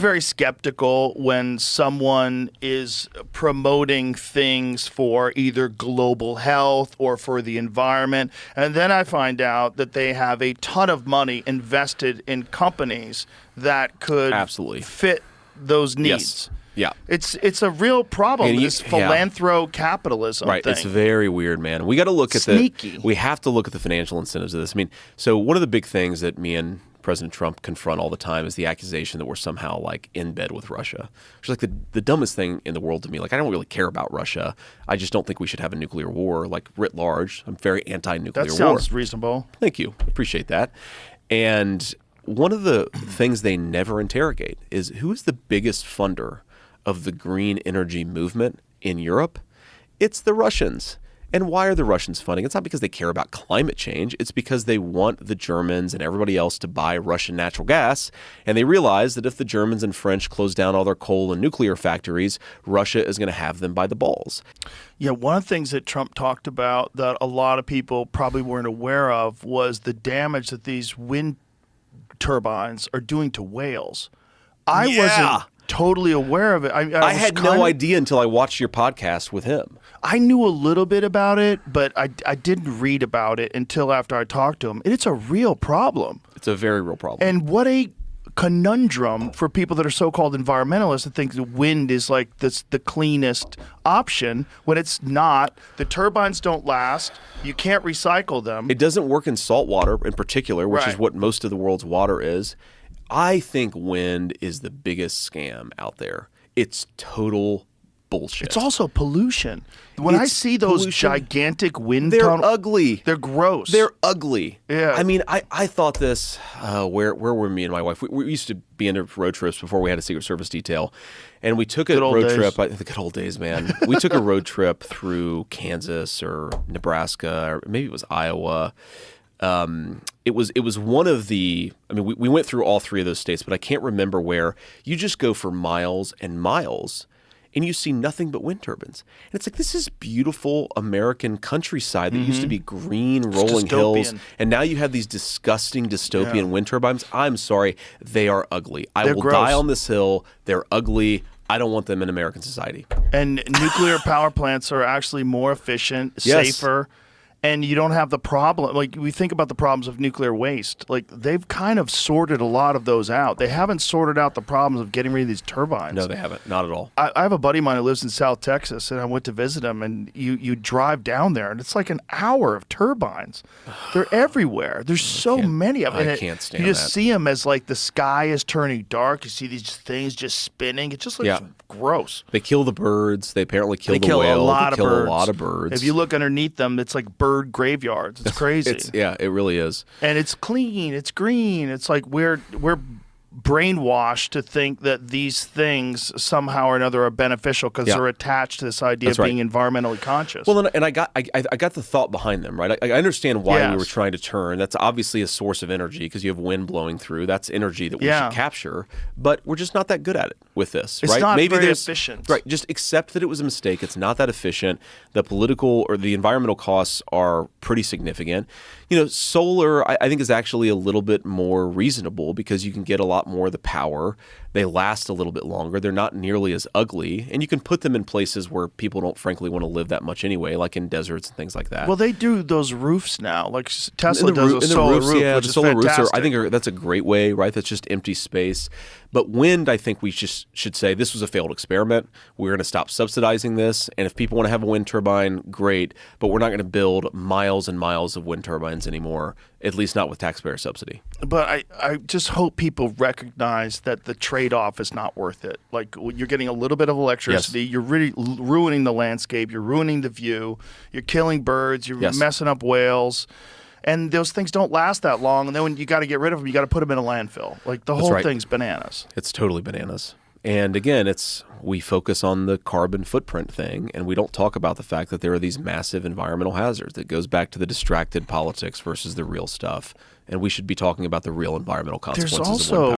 Very skeptical when someone is promoting things for either global health or for the environment. And then I find out that they have a ton of money invested in companies that could fit those needs. Yes. Yeah. It's a real problem, this philanthro-capitalism thing. It's very weird, man. We got to look at we have to look at the financial incentives of this. I mean, so one of the big things that me and President Trump confront all the time is the accusation that we're somehow like in bed with Russia, which is like the dumbest thing in the world to me. Like, I don't really care about Russia. I just don't think we should have a nuclear war, like writ large. I'm very anti-nuclear war. That sounds reasonable. Thank you. Appreciate that. And one of the things they never interrogate is who is the biggest funder of the green energy movement in Europe? It's the Russians. And why are the Russians funding? It's not because they care about climate change. It's because they want the Germans and everybody else to buy Russian natural gas. And they realize that if the Germans and French close down all their coal and nuclear factories, Russia is going to have them by the balls. Yeah, one of the things that Trump talked about that a lot of people probably weren't aware of was the damage that these wind turbines are doing to whales. I wasn't totally aware of it. I had no idea until I watched your podcast with him. I knew a little bit about it, but I didn't read about it until after I talked to him. And it's a real problem. It's a very real problem. And what a conundrum for people that are so-called environmentalists to think the wind is like the cleanest option when it's not. The turbines don't last. You can't recycle them. It doesn't work in salt water in particular, which is what most of the world's water is. I think wind is the biggest scam out there. It's total bullshit. It's also pollution. When I see those gigantic wind tunnels, they're ugly. They're gross. They're ugly. Yeah. I mean, I thought this, where were me and my wife? We used to be into road trips before we had a Secret Service detail. And we took a road trip. The good old days, man. We took a road trip through Kansas or Nebraska, or maybe it was Iowa. It was one of the, I mean, we went through all three of those states, but I can't remember where. You just go for miles and miles and you see nothing but wind turbines. And it's like, this is beautiful American countryside that used to be green, rolling hills. And now you have these disgusting dystopian wind turbines. I'm sorry, they are ugly. I will die on this hill. They're ugly. I don't want them in American society. And nuclear power plants are actually more efficient, safer. And you don't have the problem, like we think about the problems of nuclear waste. Like they've kind of sorted a lot of those out. They haven't sorted out the problems of getting rid of these turbines. No, they haven't. Not at all. I have a buddy of mine who lives in South Texas, and I went to visit him, and you drive down there, and it's like an hour of turbines. They're everywhere. There's so many of them. I can't stand that. You just see them as like the sky is turning dark. You see these things just spinning. It just looks gross. They kill the birds. They apparently kill the whale. They kill a lot of birds. If you look underneath them, it's like bird graveyards. It's crazy. It really is. And it's clean. It's green. It's like we're brainwashed to think that these things somehow or another are beneficial because they're attached to this idea of being environmentally conscious. Well, and I got the thought behind them, right? I understand why we were trying to turn. That's obviously a source of energy because you have wind blowing through. That's energy that we should capture, but we're just not that good at it with this, right? It's not very efficient. Right. Just accept that it was a mistake. It's not that efficient. The political or the environmental costs are pretty significant. You know, solar, I think, is actually a little bit more reasonable because you can get a lot more of the power. They last a little bit longer. They're not nearly as ugly. And you can put them in places where people don't, frankly, want to live that much anyway, like in deserts and things like that. Well, they do those roofs now. Like Tesla does a solar roof, which is solar fantastic. roofs I think that's a great way, right? That's just empty space. But wind, I think we just should say this was a failed experiment. We're going to stop subsidizing this. And if people want to have a wind turbine, great. But we're not going to build miles and miles of wind turbines anymore, at least not with taxpayer subsidy. But I just hope people recognize that the trade-off is not worth it. Like you're getting a little bit of electricity. You're really ruining the landscape. You're ruining the view. You're killing birds. You're messing up whales. And those things don't last that long. And then when you got to get rid of them, you got to put them in a landfill. Like the whole thing's bananas. It's totally bananas. And again, we focus on the carbon footprint thing, and we don't talk about the fact that there are these massive environmental hazards. It goes back to the distracted politics versus the real stuff. And we should be talking about the real environmental consequences of wind power.